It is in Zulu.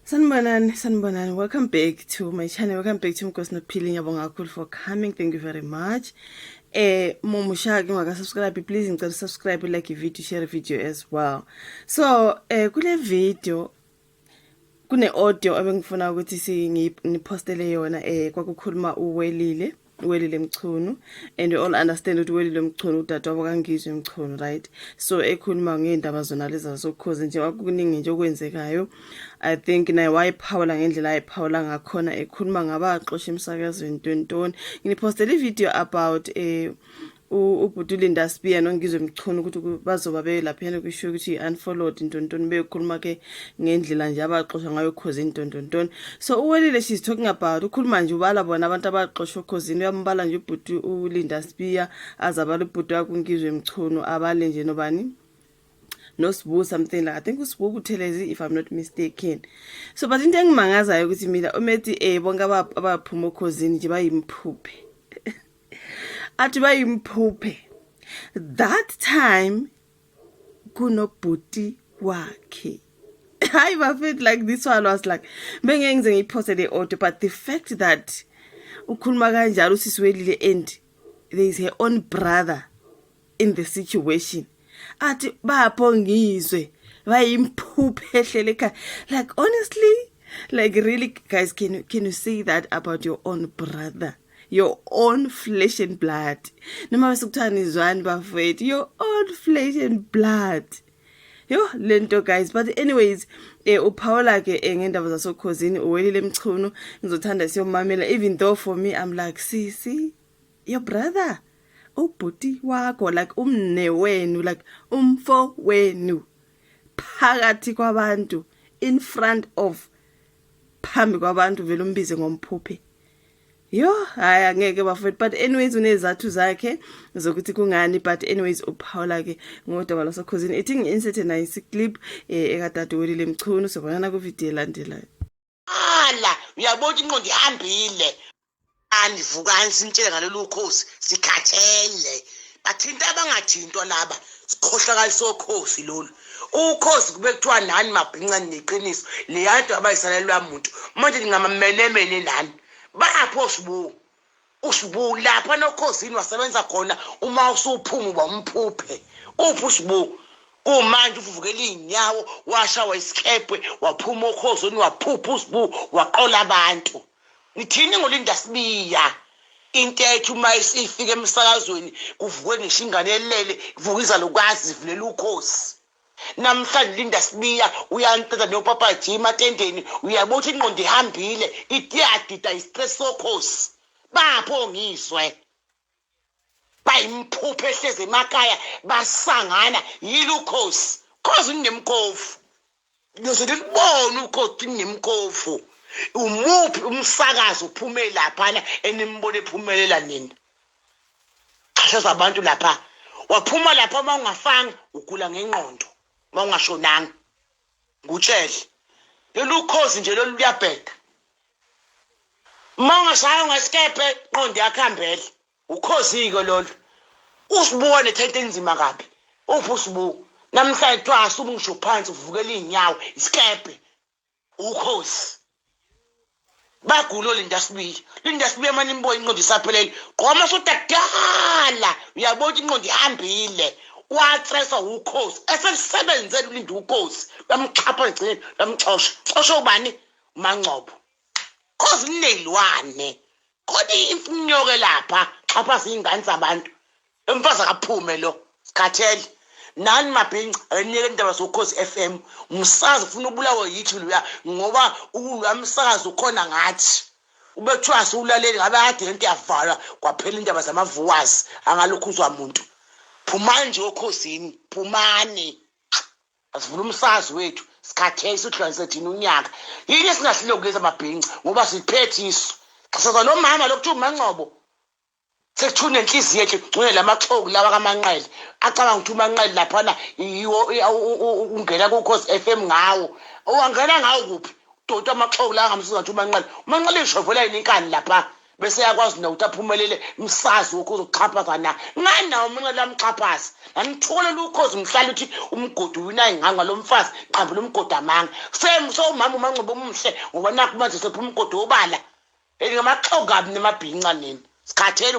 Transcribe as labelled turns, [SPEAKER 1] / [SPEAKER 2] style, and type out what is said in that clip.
[SPEAKER 1] Sanibonani. Welcome back to my channel. Welcome back to Mkosi Nophile. Ngiyabonga kakhulu for coming. Thank you very much. Mumusha ke ungaka-subscribe, please ngicela subscribe, like i-video, share i-video as well. So, kule video kune audio abengifuna ukuthi ngipostele yona kwakukhuluma uWelile Mchunu, and we all understand ukuthi uWelile Mchunu udadewabo kaNgizwe Mchunu, right? So ekhuluma ngeindaba zona lezi zasokhozi nje kwakuningi nje okwenzekayo. I think naye wayiphawula ngendlela ayiphawula ngakhona, ekhuluma ngabaxoshi emsakazweni tontoni. Ngipostele ivideo about ubhuti Linda Spear noNgizwe Mchunu ukuthi bazoba belaphana kwisho ukuthi unfollowed intontoni bekhuluma ke ngendlela nje abaxoxa ngayo cause intontoni. So uWelile she's talking about ukhuluma nje ubala bona abantu abaxoxa cause uyambala nje ubhuti uLinda Spear azabala ubhuti wakuNgizwe Mchunu abale nje nobani noSibu something like I think uSibu Buthelezi if I'm not mistaken. So but into engimangazayo ukuthi mina umethi bonke abaphuma okhosini nje bayimphuphe athi bayimphuphe. That time kunobhuti wakhe. I felt like this one was like bengeke ngize ngiyiposte the audio, but the fact that ukhuluma kanjalo usisiwelile and there is her own brother in the situation, athi bapho ngizwe bayimphuphe ehlele ekhaya. Like honestly, like really guys, can you say that about your own brother, your own flesh and blood? Noma besikuthana izwani bafethu, your own flesh and blood. Yo lento guys, but anyways uPaula ke ngendaba zasokhosini uWelile Mchunu ngizothanda siyomamela, even though for me I'm like see your brother ubhuti wakho, like umne wenu, like umfo wenu phakathi kwabantu, in front of, phambi kwabantu vele umbize ngomphuphe. Yo hayi angeke bafethu, but anyways unezathu zakhe zokuthi kungani. But anyways uPaula ke ngodaba lasokhosini ethi ngi-insert nice clip ekadade uWelile Mchunu, sobonana ku video elandelayo.
[SPEAKER 2] Uyabona inqondo ihambile anivukani sintshele ngalolu khosi sikhathele bathinta abangathintwa laba sikhohlakalisa okhosi lolu ukhosi kube kuthiwa nani mabhincane neqiniso le yanto abayisalelwa umuntu manje ngingamamenemene nani bapho uSibu lapha nokhosini wasebenza khona uma usuphuma uba umphuphe uphi uSibu kumanje uvuvukela inyawo washawa isikepwe waphuma okhosini waphupha uSibu waqola abantu. Ngithini ngoLinda Spear intetho uma isifika emsakazweni kuvuke ngishingane elele kuvukiza lokwazi ivulela ukhosi. Namhlanje Linda Spear uyantata noPapa Jim atendeni, uyabuthi inqondo ihambile itiyadida istress sokhosi bapho ngizwe bayimphuphe ehleze emakhaya basangana yilo ukhosi cause nginemkofu ngizothi libone ukhosi nginemkofu. Umuphi umsakazo uphume laphana enimbone ephumelela nini? Xhasha abantu lapha waphuma lapha mawungafanga ugula ngenqondo mawungashonanga ngutshele lolu khosi nje lolu luyabheka mawungashaya ngesikepe qondo yakhambele ukhosi iko lolu usibone thethe enzima kabi uphi uSibu namhlanje twasa ubungisho phansi uvukela inyawo isikepe ukhosi bagulo Linda Spear manje imboyi inqondo isaphelele qoma sodakala uyabona inqondo ihambile watresa ukhosi esebenzele uLinda ukhosi bamchapha egcine bamxosha ubani uMangcobo cause ninelwane kodwa imfunyoke lapha xapha zingane zabantu emfaza kaphume lo sikhathele nani mabhinca enike indaba zokhosi FM umsazi ufuna ubulawa yithi luya ngoba ulamsakazi ukhona ngathi ubekuthiwa ulaleli ngabe kade into yavalwa kwaphela indaba zamavuwazi angalokhuzwa umuntu. Phumani nje okhosini phumani asivula umsazi wethu sikhathele sihlanise thina unyaka yini esingahlile kuleza mabhinca ngoba siphethe iso xasaza lo mama lokuthiwa uMangcobo sekuthuna enhliziyo yakhe ngcwele lamaxhoku lawa kaManqele acabanga ukuthi uManqele laphana yiwo ungena kuKhosi FM ngawo owangena ngawo kuphi dota amaxhoku la ngamsiza ukuthi uManqele ishovela inkani lapha bese yakwazi nokuthi aphumelele umsazi wokuzoxhaphaza na ngani nawo mina lamxhaphaza anithola ukhozi mhlala uthi umgodi wina inganga lomfazi qambe lomgodi amanga so umama uMaNgcobo umhle ngoba nakho manje sephuma umgodi obala ngamaxhogabi nemabhinqa nini sikhathele